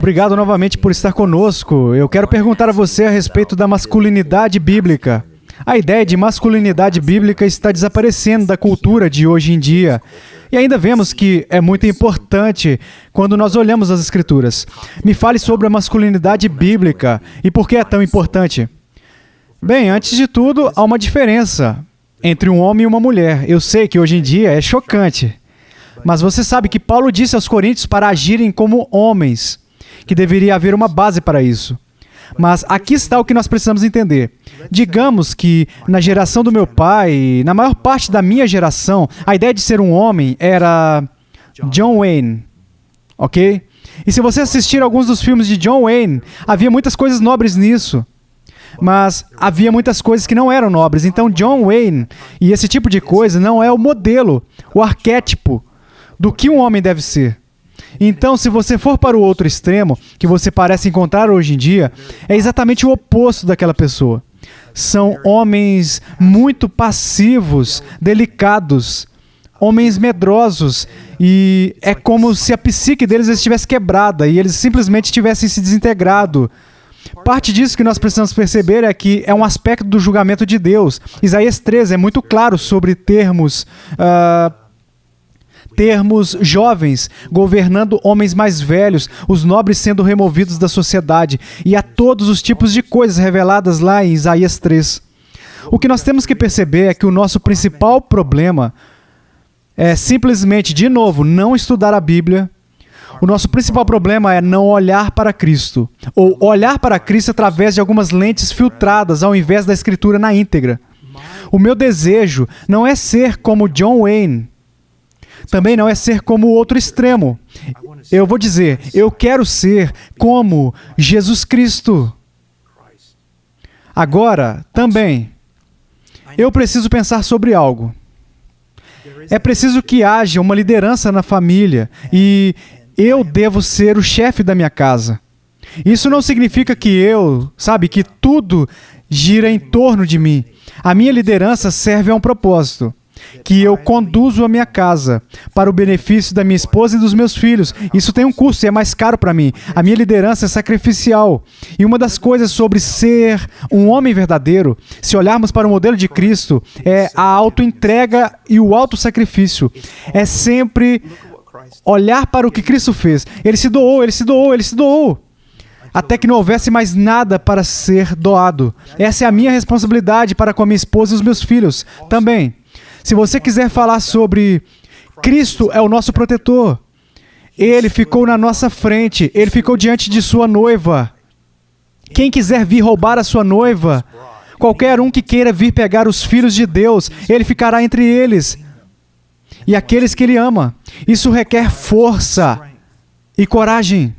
Obrigado novamente por estar conosco. Eu quero perguntar a você a respeito da masculinidade bíblica. A ideia de masculinidade bíblica está desaparecendo da cultura de hoje em dia. E ainda vemos que é muito importante quando nós olhamos as Escrituras. Me fale sobre a masculinidade bíblica e por que é tão importante. Bem, antes de tudo, há uma diferença entre um homem e uma mulher. Eu sei que hoje em dia é chocante, mas você sabe que Paulo disse aos Coríntios para agirem como homens, que deveria haver uma base para isso. Mas aqui está o que nós precisamos entender. Digamos que na geração do meu pai, na maior parte da minha geração, a ideia de ser um homem era John Wayne, ok? E se você assistir alguns dos filmes de John Wayne, havia muitas coisas nobres nisso. Mas havia muitas coisas que não eram nobres. Então John Wayne e esse tipo de coisa não é o modelo, o arquétipo do que um homem deve ser. Então, se você for para o outro extremo, que você parece encontrar hoje em dia, é exatamente o oposto daquela pessoa. São homens muito passivos, delicados, homens medrosos, e é como se a psique deles estivesse quebrada e eles simplesmente tivessem se desintegrado. Parte disso que nós precisamos perceber é que é um aspecto do julgamento de Deus. Isaías 13 é muito claro sobre termos jovens governando homens mais velhos, os nobres sendo removidos da sociedade, e há todos os tipos de coisas reveladas lá em Isaías 3. O que nós temos que perceber é que o nosso principal problema é simplesmente, de novo, não estudar a Bíblia. O nosso principal problema é não olhar para Cristo, ou olhar para Cristo através de algumas lentes filtradas, ao invés da Escritura na íntegra. O meu desejo não é ser como John Wayne, também não é ser como o outro extremo. Eu vou dizer, eu quero ser como Jesus Cristo. Agora, também, eu preciso pensar sobre algo. É preciso que haja uma liderança na família e eu devo ser o chefe da minha casa. Isso não significa que que tudo gira em torno de mim. A minha liderança serve a um propósito. Que eu conduzo a minha casa para o benefício da minha esposa e dos meus filhos. Isso tem um custo e é mais caro para mim. A minha liderança é sacrificial. E uma das coisas sobre ser um homem verdadeiro, se olharmos para o modelo de Cristo, é a autoentrega e o autossacrifício. É sempre olhar para o que Cristo fez. Ele se doou, ele se doou, ele se doou. Até que não houvesse mais nada para ser doado. Essa é a minha responsabilidade para com a minha esposa e os meus filhos também. Se você quiser falar sobre Cristo é o nosso protetor. Ele ficou na nossa frente. Ele ficou diante de sua noiva. Quem quiser vir roubar a sua noiva, qualquer um que queira vir pegar os filhos de Deus, ele ficará entre eles e aqueles que ele ama. Isso requer força e coragem.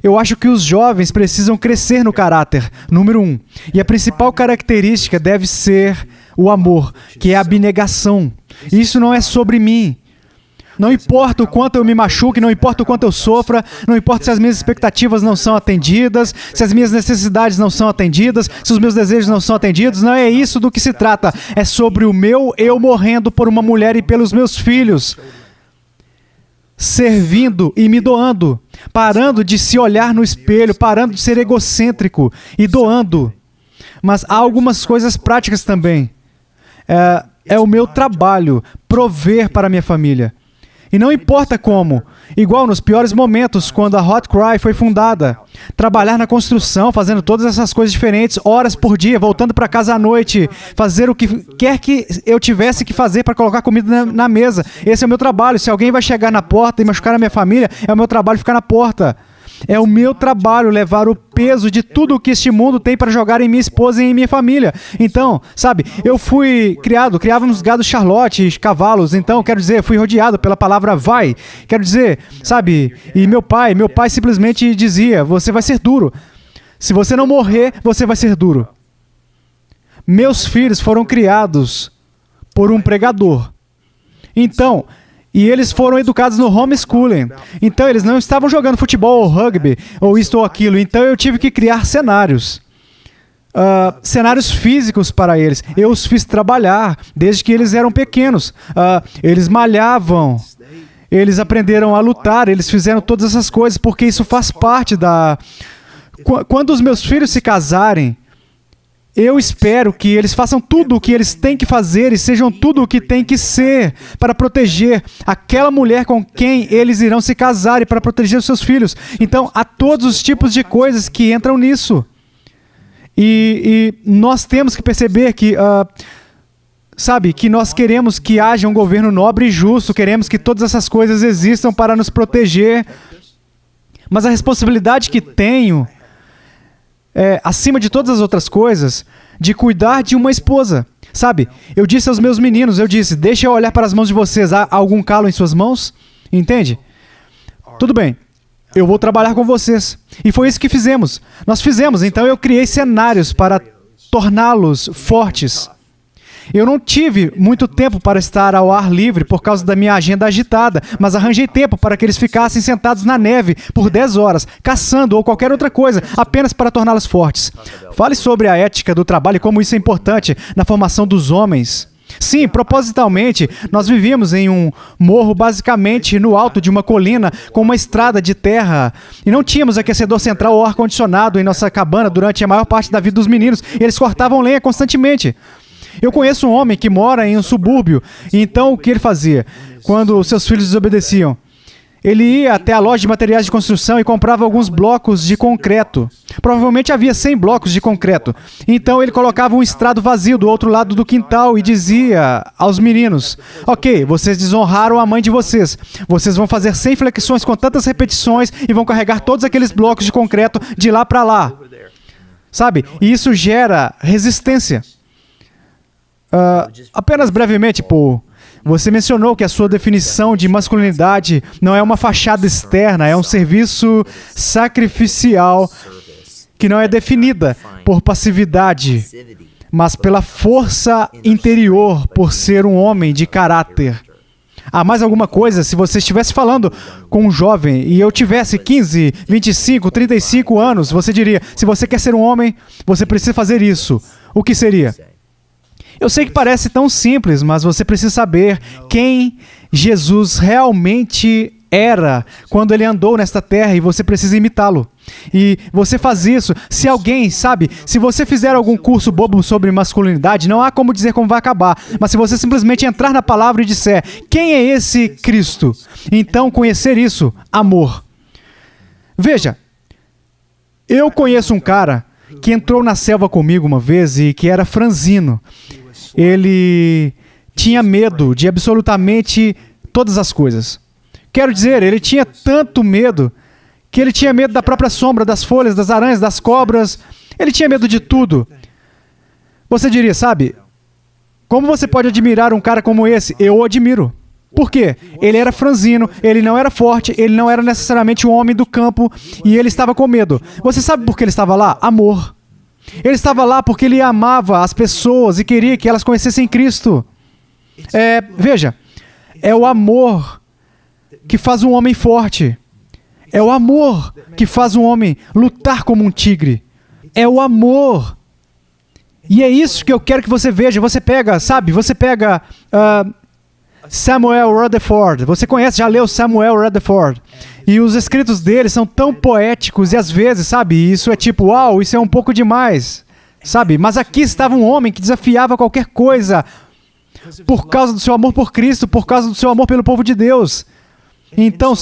Eu acho que os jovens precisam crescer no caráter, número 1. E a principal característica deve ser o amor, que é a abnegação. Isso não é sobre mim. Não importa o quanto eu me machuque, não importa o quanto eu sofra, não importa se as minhas expectativas não são atendidas, se as minhas necessidades não são atendidas, se os meus desejos não são atendidos, não é isso do que se trata. É sobre o meu eu morrendo por uma mulher e pelos meus filhos. Servindo e me doando, parando de se olhar no espelho, parando de ser egocêntrico e doando. Mas há algumas coisas práticas também. É o meu trabalho prover para a minha família. E não importa como, igual nos piores momentos, quando a Hot Cry foi fundada, trabalhar na construção, fazendo todas essas coisas diferentes, horas por dia, voltando para casa à noite, fazer o que quer que eu tivesse que fazer para colocar comida na mesa. Esse é o meu trabalho. Se alguém vai chegar na porta e machucar a minha família, é o meu trabalho ficar na porta. É o meu trabalho levar o peso de tudo o que este mundo tem para jogar em minha esposa e em minha família. Então, eu fui criávamos gados Charlotte, cavalos, então, quero dizer, fui rodeado pela palavra vai. Quero dizer, e meu pai simplesmente dizia, você vai ser duro. Se você não morrer, você vai ser duro. Meus filhos foram criados por um pregador. Então, e eles foram educados no homeschooling. Então, eles não estavam jogando futebol ou rugby, ou isto ou aquilo. Então, eu tive que criar cenários. Cenários físicos para eles. Eu os fiz trabalhar desde que eles eram pequenos. Eles malhavam. Eles aprenderam a lutar, eles fizeram todas essas coisas, porque isso faz parte da... Quando os meus filhos se casarem, eu espero que eles façam tudo o que eles têm que fazer e sejam tudo o que têm que ser para proteger aquela mulher com quem eles irão se casar e para proteger os seus filhos. Então, há todos os tipos de coisas que entram nisso. E nós temos que perceber que, que nós queremos que haja um governo nobre e justo, queremos que todas essas coisas existam para nos proteger. Mas a responsabilidade que tenho acima de todas as outras coisas, de cuidar de uma esposa. Sabe, eu disse aos meus meninos, deixa eu olhar para as mãos de vocês, há algum calo em suas mãos? Entende? Tudo bem, eu vou trabalhar com vocês. E foi isso que fizemos. Nós fizemos, então eu criei cenários para torná-los fortes. Eu não tive muito tempo para estar ao ar livre por causa da minha agenda agitada, mas arranjei tempo para que eles ficassem sentados na neve por 10 horas, caçando ou qualquer outra coisa, apenas para torná-los fortes. Fale sobre a ética do trabalho e como isso é importante na formação dos homens. Sim, propositalmente, nós vivíamos em um morro basicamente no alto de uma colina com uma estrada de terra e não tínhamos aquecedor central ou ar-condicionado em nossa cabana durante a maior parte da vida dos meninos e eles cortavam lenha constantemente. Eu conheço um homem que mora em um subúrbio, e então o que ele fazia? Quando seus filhos desobedeciam, ele ia até a loja de materiais de construção e comprava alguns blocos de concreto. Provavelmente havia 100 blocos de concreto. Então ele colocava um estrado vazio do outro lado do quintal e dizia aos meninos: ok, vocês desonraram a mãe de vocês. Vocês vão fazer 100 flexões com tantas repetições e vão carregar todos aqueles blocos de concreto de lá para lá. Sabe? E isso gera resistência. Apenas brevemente, Paul, você mencionou que a sua definição de masculinidade não é uma fachada externa, é um serviço sacrificial que não é definida por passividade, mas pela força interior, por ser um homem de caráter. Há mais alguma coisa? Se você estivesse falando com um jovem e eu tivesse 15, 25, 35 anos, você diria, se você quer ser um homem, você precisa fazer isso. O que seria? Eu sei que parece tão simples, mas você precisa saber quem Jesus realmente era quando ele andou nesta terra e você precisa imitá-lo. E você faz isso. Se alguém, se você fizer algum curso bobo sobre masculinidade, não há como dizer como vai acabar. Mas se você simplesmente entrar na palavra e disser, quem é esse Cristo? Então conhecer isso, amor. Veja, eu conheço um cara que entrou na selva comigo uma vez e que era franzino. Ele tinha medo de absolutamente todas as coisas. Quero dizer, ele tinha tanto medo que ele tinha medo da própria sombra, das folhas, das aranhas, das cobras. Ele tinha medo de tudo. Você diria, como você pode admirar um cara como esse? Eu o admiro. Por quê? Ele era franzino, ele não era forte, ele não era necessariamente um homem do campo e ele estava com medo. Você sabe por que ele estava lá? Amor. Ele estava lá porque ele amava as pessoas e queria que elas conhecessem Cristo. Veja, é o amor que faz um homem forte. É o amor que faz um homem lutar como um tigre. É o amor. E é isso que eu quero que você veja. Você pega, Samuel Rutherford. Você conhece, já leu Samuel Rutherford. E os escritos dele são tão poéticos e às vezes, isso é tipo, uau, isso é um pouco demais. Mas aqui estava um homem que desafiava qualquer coisa por causa do seu amor por Cristo, por causa do seu amor pelo povo de Deus. Então,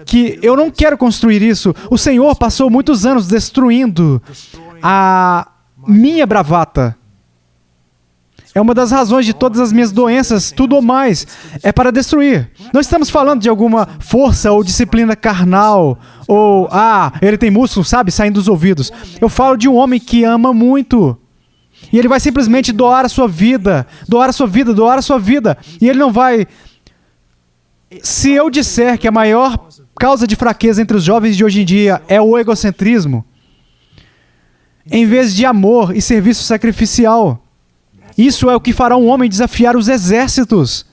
que eu não quero construir isso. O Senhor passou muitos anos destruindo a minha bravata. É uma das razões de todas as minhas doenças, tudo ou mais, é para destruir. Não estamos falando de alguma força ou disciplina carnal, ou, ele tem músculo, saindo dos ouvidos. Eu falo de um homem que ama muito. E ele vai simplesmente doar a sua vida, doar a sua vida, doar a sua vida. E ele não vai... Se eu disser que a maior causa de fraqueza entre os jovens de hoje em dia é o egocentrismo, em vez de amor e serviço sacrificial, isso é o que fará um homem desafiar os exércitos.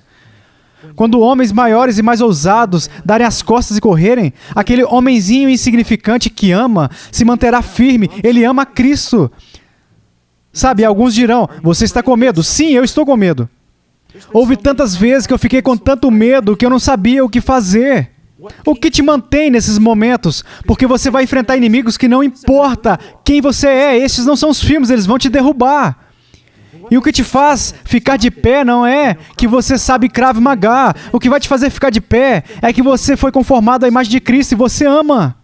Quando homens maiores e mais ousados darem as costas e correrem, aquele homenzinho insignificante que ama se manterá firme. Ele ama a Cristo. Alguns dirão, você está com medo? Sim, eu estou com medo. Houve tantas vezes que eu fiquei com tanto medo que eu não sabia o que fazer. O que te mantém nesses momentos? Porque você vai enfrentar inimigos que não importa quem você é. Esses não são os filmes, eles vão te derrubar. E o que te faz ficar de pé não é que você sabe Krav Maga. O que vai te fazer ficar de pé é que você foi conformado à imagem de Cristo e você ama.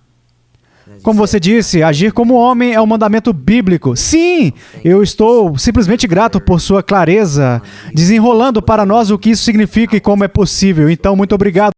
Como você disse, agir como homem é um mandamento bíblico. Sim, eu estou simplesmente grato por sua clareza, desenrolando para nós o que isso significa e como é possível. Então, muito obrigado.